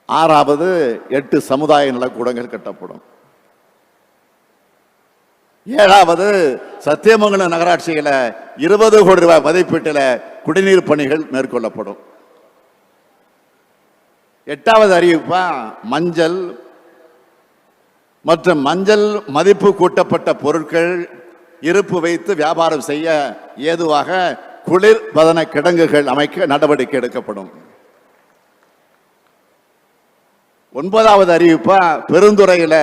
6வது 8 சமுதாய நலக்கூடங்கள் கட்டப்படும். 7வது சத்தியமங்கலம் நகராட்சியில 20 கோடி ரூபாய் மதிப்பீட்டில் குடிநீர் பணிகள் மேற்கொள்ளப்படும். 8வது அறிவிப்பா மஞ்சள் மற்றும் மஞ்சள் மதிப்பு கூட்டப்பட்ட பொருட்கள் இருப்பு வைத்து வியாபாரம் செய்ய ஏதுவாக குளிர் பதன கிடங்குகள் அமைக்க நடவடிக்கை எடுக்கப்படும். 9வது அறிவிப்பா பெருந்துறையில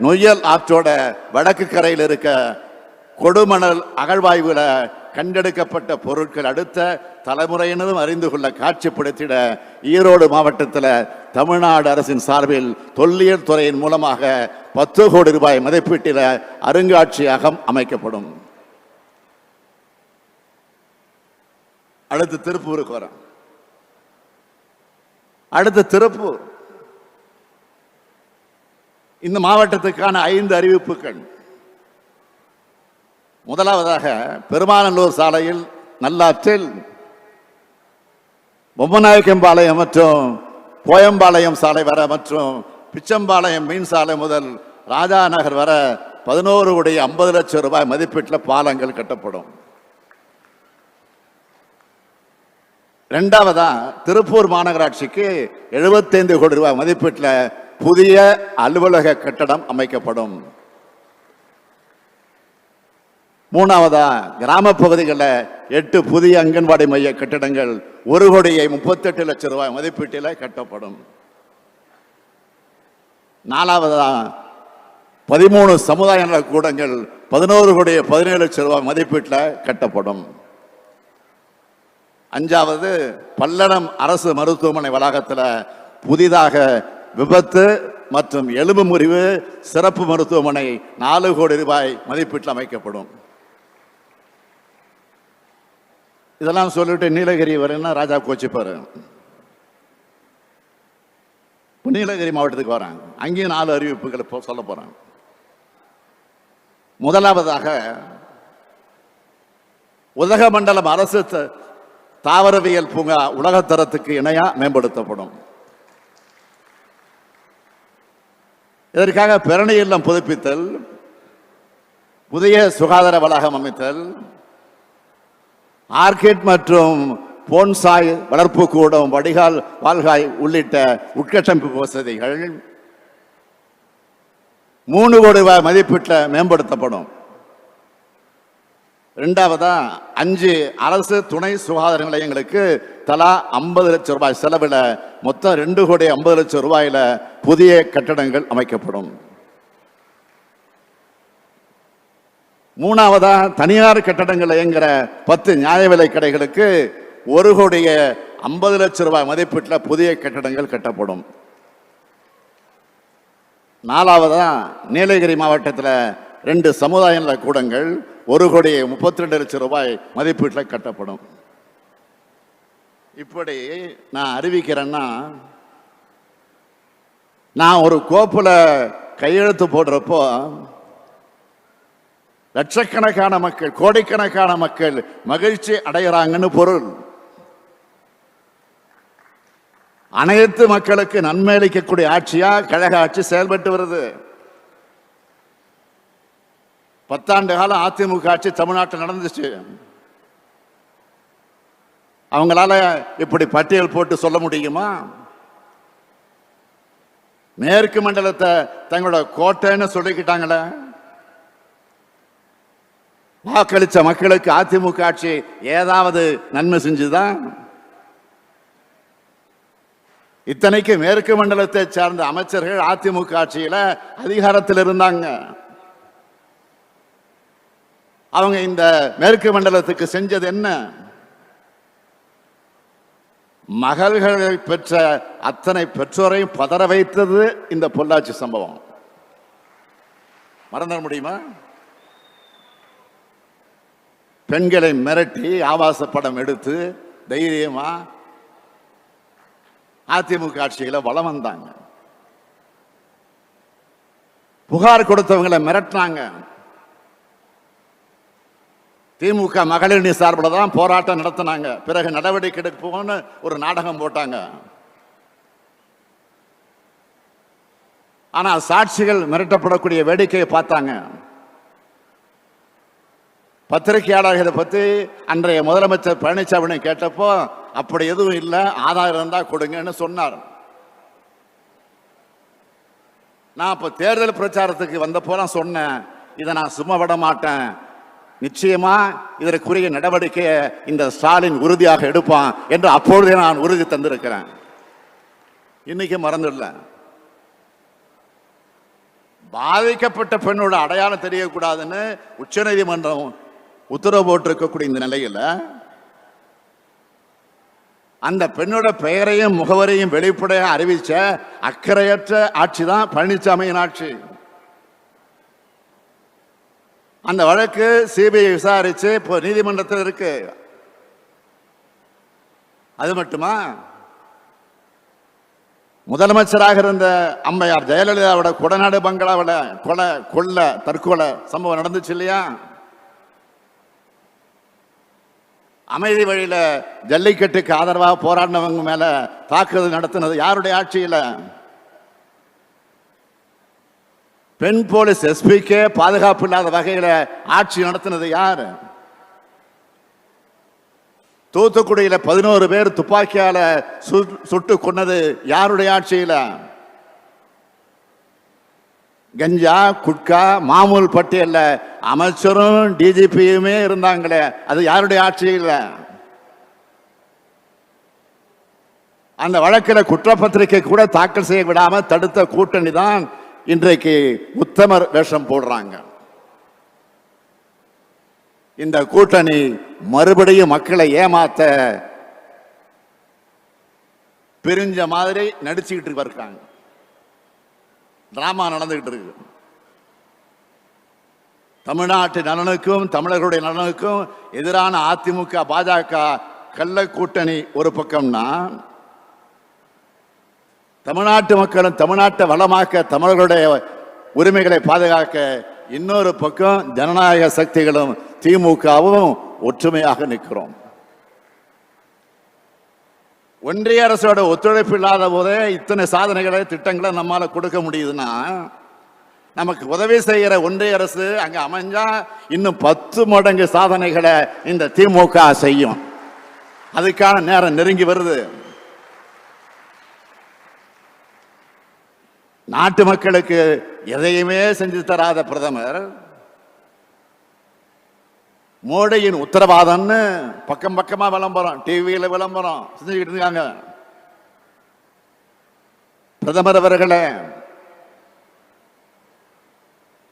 நொய்யல் ஆற்றோட வடக்கு கரையில் இருக்க கொடுமணல் அகழ்வாய்வுல கண்டெடுக்கப்பட்ட பொருட்கள் அடுத்த தலைமுறையினரும் அறிந்து கொள்ள காட்சிப்படுத்திட ஈரோடு மாவட்டத்தில் தமிழ்நாடு அரசின் சார்பில் தொல்லியல் துறையின் மூலமாக 10 கோடி ரூபாய் மதிப்பீட்டில் அருங்காட்சியகம் அமைக்கப்படும். அடுத்து திருப்பூருக்கு வரோம். அடுத்து திருப்பூர் இந்த மாவட்டத்துக்கான 5 அறிவிப்புகள். முதலாவதாக பெருமாநல்லூர் சாலையில் நல்லாற்றில் பொம்மநாயக்கம்பாளையம் மற்றும் கோயம்பாளையம் சாலை வர மற்றும் பிச்சம்பாளையம் மீன் சாலை முதல் ராஜா நகர் வர 11 கோடி 50 லட்சம் ரூபாய் மதிப்பீட்டில் பாலங்கள் கட்டப்படும். இரண்டாவதா திருப்பூர் மாநகராட்சிக்கு 75 கோடி ரூபாய் மதிப்பீட்டில் புதிய அலுவலக கட்டடம் அமைக்கப்படும். மூணாவதா கிராம பகுதிகளில் 8 புதிய அங்கன்வாடி மைய கட்டிடங்கள் 1 கோடியே 38 லட்சம் ரூபாய் மதிப்பீட்டில் கட்டப்படும். நாலாவதா 13 சமுதாய நல கூடங்கள் 11 கோடியே 17 லட்சம் ரூபாய் மதிப்பீட்டில் கட்டப்படும். அஞ்சாவது பல்லடம் அரசு மருத்துவமனை வளாகத்தில் புதிதாக விபத்து மற்றும் எலும்பு முறிவு சிறப்பு மருத்துவமனை 4 கோடி ரூபாய் மதிப்பீட்டில் அமைக்கப்படும். இதெல்லாம் சொல்லிட்டு நீலகிரி வரேன்னா ராஜா கோச்சிப்பாரு. நீலகிரி மாவட்டத்துக்கு வராங்க, அங்கேயும் 4 அறிவிப்புகளை சொல்ல போறாங்க. முதலாவதாக உதகமண்டலம் அரசு தாவரவியல் பூங்கா உலகத்தரத்துக்கு இணையா மேம்படுத்தப்படும். இதற்காக பெரணி இல்லம் புதுப்பித்தல், புதிய சுகாதார வளாகம் அமைத்தல், ஆர்கிட் மற்றும் போன்சாய் வளர்ப்பு கூடம், வடிகால் வால்காய் உள்ளிட்ட உட்கட்டமைப்பு வசதிகள் 3 கோடி ரூபாய் மதிப்பீட்டில் மேம்படுத்தப்படும். இரண்டாவதா 5 அரசு துணை சுகாதார நிலையங்களுக்கு தலா 50 லட்சம் ரூபாய் செலவில் மொத்தம் 2 கோடி 50 லட்சம் ரூபாயில புதிய கட்டடங்கள் அமைக்கப்படும். மூணாவதா தனியார் கட்டடங்கள் இயங்குகிற 10 நியாய விலை கடைகளுக்கு 1 கோடியே 50 லட்சம் ரூபாய் மதிப்பீட்டில் புதிய கட்டடங்கள் கட்டப்படும். நாலாவதா நீலகிரி மாவட்டத்தில் 2 சமுதாய நல கூடங்கள் 1 கோடியே 32 லட்சம் ரூபாய் மதிப்பீட்டில் கட்டப்படும். இப்படி நான் அறிவிக்கிறேன்னா, நான் ஒரு கோப்புல கையெழுத்து போடுறப்போ லட்சக்கணக்கான மக்கள், கோடிக்கணக்கான மக்கள் மகிழ்ச்சி அடைகிறாங்கன்னு பொருள். அனைத்து மக்களுக்கு நன்மை அளிக்கக்கூடிய ஆட்சியா கழக ஆட்சி செயல்பட்டு வருது. 10 ஆண்டு காலம் அதிமுக ஆட்சி தமிழ்நாட்டில் நடந்துச்சு. அவங்களால இப்படி பட்டியல் போட்டு சொல்ல முடியுமா? மேற்கு மண்டலத்தை தங்களோட கோட்டைன்னு சொல்லிக்கிட்டாங்களே. வாக்களித்த மக்களுக்கு அதிமுக ஆட்சி ஏதாவது நன்மை செஞ்சுதான்? இத்தனைக்கு மேற்கு மண்டலத்தை சார்ந்த அமைச்சர்கள் அதிமுக ஆட்சியில அதிகாரத்தில் இருந்தாங்க. அவங்க இந்த மேற்கு மண்டலத்துக்கு செஞ்சது என்ன? மகள்களை பெற்ற அத்தனை பெற்றோரையும் பதற வைத்தது இந்த பொள்ளாச்சி சம்பவம். மறந்துட முடியுமா? பெண்களை மிரட்டி ஆபாச படம் எடுத்து தைரியமா அதிமுக ஆட்சிகளை வலம் வந்தாங்க. புகார் கொடுத்தவங்களை மிரட்டினாங்க. திமுக மகளிர் சார்பில் தான் போராட்டம் நடத்தினாங்க. பிறகு நடவடிக்கை எடுப்போம்னு ஒரு நாடகம் போட்டாங்க. ஆனால் சாட்சிகள் மிரட்டப்படக்கூடிய வேடிக்கையை பார்த்தாங்க. பத்திரிகையாளர்களை பற்றி அன்றைய முதலமைச்சர் பழனிசாமி கேட்டப்போ அப்படி எதுவும் இல்லை, ஆதாரம் இருந்தால் கொடுங்கன்னு சொன்னார். நான் இப்போ தேர்தல் பிரச்சாரத்துக்கு வந்தப்போ நான் சொன்னேன், இதை நான் சும்மா விட மாட்டேன், நிச்சயமா இதற்குரிய நடவடிக்கையை இந்த ஸ்டாலின் உறுதியாக எடுப்பான் என்று அப்பொழுதே நான் உறுதி தந்திருக்கிறேன். இன்னைக்கு மறந்துடல. பாதிக்கப்பட்ட பெண்ணோட அடையாளம் தெரியக்கூடாதுன்னு உச்சநீதிமன்றம் உத்தரவு போட்டிருக்கக்கூடிய இந்த நிலையில் அந்த பெண்ணோட பெயரையும் முகவரையும் வெளிப்படையாக அறிவிச்ச அக்கறையற்ற ஆட்சி தான் பழனிசாமியின் ஆட்சி. அந்த வழக்கு சிபிஐ விசாரிச்சு இப்போ நீதிமன்றத்தில் இருக்கு. அது மட்டுமா, முதலமைச்சராக இருந்த அம்மையார் ஜெயலலிதாவோட கொடநாடு பங்களாவில் கொலை தற்கொலை சம்பவம் நடந்துச்சு இல்லையா? அமைதி வழியில ஜல்லிக்கட்டுக்கு ஆதரவாக போராடினவங்க மேல தாக்குதல் நடத்தினது யாருடைய ஆட்சியில்? பெண் போலீஸ் எஸ்பிக்கே பாதுகாப்பு இல்லாத வகையில ஆட்சி நடத்தினது யாரு? தூத்துக்குடியில 11 பேர் துப்பாக்கியால சுட்டு கொன்னது யாருடைய ஆட்சியில்? கஞ்சா குட்கா மாமூல் பட்டியல்ல அமைச்சரும் டிஜிபியுமே இருந்தாங்களே, அது யாருடைய ஆட்சியில்? அந்த வழக்கில் குற்றப்பத்திரிகை கூட தாக்கல் செய்ய விடாம தடுத்த கூட்டணி தான் இன்றைக்கு உத்தமர் வேஷம் போடுறாங்க. இந்த கூட்டணி மறுபடியும் மக்களை ஏமாத்த பிரிஞ்ச மாதிரி நடிச்சுக்கிட்டு இருக்காங்க. டிராமா நடந்துகிட்டு இருக்கு. தமிழ்நாட்டு நலனுக்கும் தமிழர்களுடைய நலனுக்கும் எதிரான அதிமுக பாஜக கள்ள கூட்டணி ஒரு பக்கம்னா, தமிழ்நாட்டு மக்களும் தமிழ்நாட்டை வளமாக்க தமிழர்களுடைய உரிமைகளை பாதுகாக்க இன்னொரு பக்கம் ஜனநாயக சக்திகளும் திமுகவும் ஒற்றுமையாக நிற்கிறோம். ஒன்றிய அரசோட ஒத்துழைப்பு இல்லாத போதே இத்தனை சாதனைகளை திட்டங்களை நம்மால கொடுக்க முடியுதுன்னா, நமக்கு உதவி செய்கிற ஒன்றிய அரசு அங்க அமைஞ்சா இன்னும் 10 மடங்கு சாதனைகளை இந்த திமுக செய்யும். அதுக்கான நேரம் நெருங்கி வருது. நாட்டு மக்களுக்கு எதையுமே செஞ்சு தராத பிரதமர் மோடியின் உத்தரவாதம்னு பக்கம் பக்கமா விளம்பரம், டிவியில விளம்பரம் செஞ்சுக்கிட்டு இருக்காங்க. பிரதமர் அவர்களே,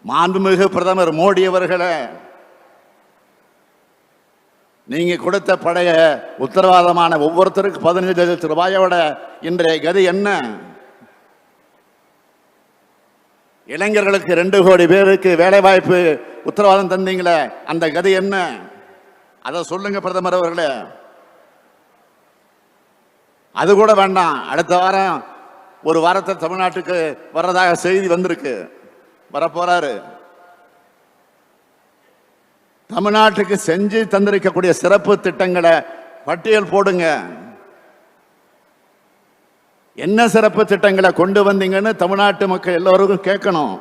மாண்புமிகு பிரதமர் மோடி அவர்களே, நீங்க கொடுத்த பழைய உத்தரவாதமான ஒவ்வொருத்தருக்கு 15 லட்சம் ரூபாயோட இன்றைய கதி என்ன? இளைஞர்களுக்கு 2 கோடி பேருக்கு வேலை வாய்ப்பு உத்தரவாதம் தந்தீங்களே, அந்த கதி என்ன? அதை சொல்லுங்க பிரதமர் அவர்களே. அது கூட வேண்டாம். அடுத்த வாரம் ஒரு வாரத்தில் தமிழ்நாட்டுக்கு வர்றதாக செய்தி வந்திருக்கு, வரப்போறாரு. தமிழ்நாட்டுக்கு செஞ்சு தந்திருக்கக்கூடிய சிறப்பு திட்டங்களை பட்டியல் போடுங்க. என்ன சிறப்பு திட்டங்களை கொண்டு வந்தீங்கன்னு தமிழ்நாட்டு மக்கள் எல்லோருக்கும் கேட்கணும்.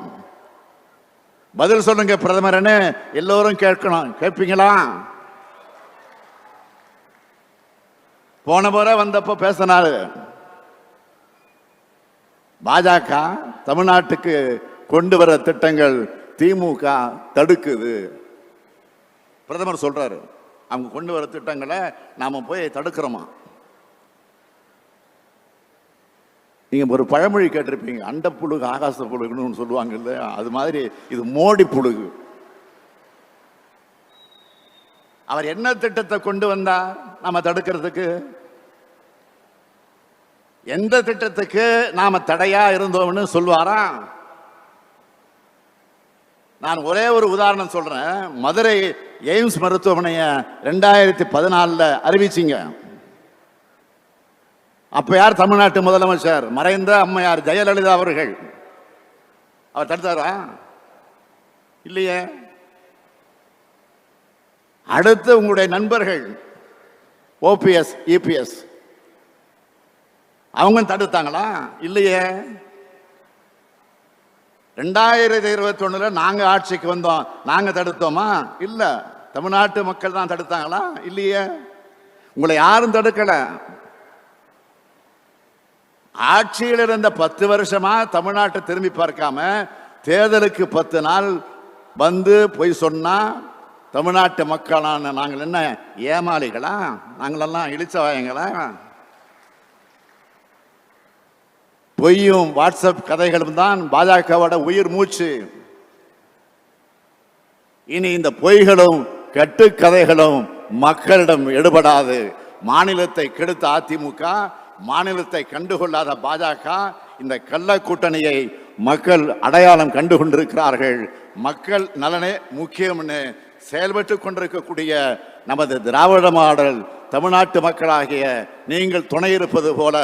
பதில் சொல்லுங்க பிரதமர்னு எல்லோரும் கேட்கணும். கேட்பீங்களா? போன முறை வந்தப்போ பேசினாரு, பாஜக தமிழ்நாட்டுக்கு கொண்டு வர திட்டங்கள் திமுக தடுக்குது. பிரதமர் சொல்றாரு, அவங்க கொண்டு வர திட்டங்களை நாம போய் தடுக்கிறோமா? நீங்க ஒரு பழமொழி கேட்டிருப்பீங்க, அண்ட புழுகு ஆகாச புழுகுன்னு சொல்லுவாங்க இல்லையா? அது மாதிரி இது மோடி புழுகு. அவர் என்ன திட்டத்தை கொண்டு வந்தா நாம தடுக்கிறதுக்கு? எந்த திட்டத்துக்கு நாம தடையா இருந்தோம்னு சொல்வாரா? நான் ஒரே ஒரு உதாரணம் சொல்றேன். மதுரை எய்ம்ஸ் மருத்துவமனையை 2014 அறிவிச்சிங்க. அப்ப யார் தமிழ்நாட்டு முதலமைச்சர்? மறைந்த அம்மையார் ஜெயலலிதா அவர்கள். அவர் தடுத்தாரா? இல்லையே. அடுத்து உங்களுடைய நண்பர்கள் ஓபிஎஸ் இபிஎஸ் அவங்க தடுத்தாங்களா? இல்லையே. 2021 நாங்க ஆட்சிக்கு வந்தோம், நாங்க தடுத்தோமா? இல்ல. தமிழ்நாட்டு மக்கள் தான் தடுத்தாங்களா? இல்லையே. உங்களை யாரும் தடுக்கல. ஆட்சியில் இருந்த 10 வருஷமா தமிழ்நாட்டை திரும்பி பார்க்காம தேர்தலுக்கு 10 நாள் வந்து போய் சொன்னா தமிழ்நாட்டு மக்களான நாங்கள் என்ன ஏமாளிகளா? நாங்களெல்லாம் இழிச்சவாயங்களா? பொய்யும் வாட்ஸ்அப் கதைகளும் தான் பாஜகவோட உயிர் மூச்சு. இனி இந்த பொய்களும் கட்டுக்கதைகளும் மக்களிடம் எடுபடாது. மாநிலத்தை கெடுத்த அதிமுக, மாநிலத்தை கண்டுகொள்ளாத பாஜக, இந்த கள்ள கூட்டணியை மக்கள் அடையாளம் கண்டு கொண்டிருக்கிறார்கள். மக்கள் நலனே முக்கியம்னு செயல்பட்டு கொண்டிருக்கக்கூடிய நமது திராவிட மாடல் தமிழ்நாட்டு மக்களாகிய நீங்கள் துணை இருப்பது போல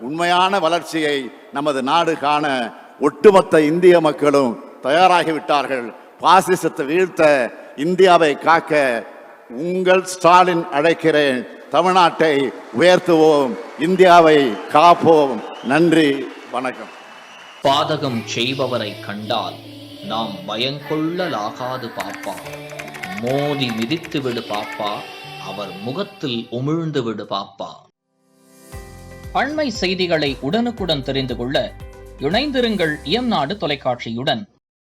உண்மையான வளர்ச்சியை நமது நாடு காண ஒட்டுமொத்த இந்திய மக்களும் தயாராகிவிட்டார்கள். பாசிசத்தை வீழ்த்த, இந்தியாவை காக்க உங்கள் ஸ்டாலின் அழைக்கிறேன். தமிழ்நாட்டை உயர்த்துவோம், இந்தியாவை காப்போம். நன்றி, வணக்கம். பாதகம் செய்பவரை கண்டால் நாம் பயங்கொள்ளலாகாது பாப்பா. மோதி மிதித்து விடு பாப்பா, அவர் முகத்தில் உமிழ்ந்து விடு பாப்பா. அண்மை செய்திகளை உடனுக்குடன் தெரிந்து கொள்ள இணைந்திருங்கள் இயம்நாடு தொலைக்காட்சியுடன்.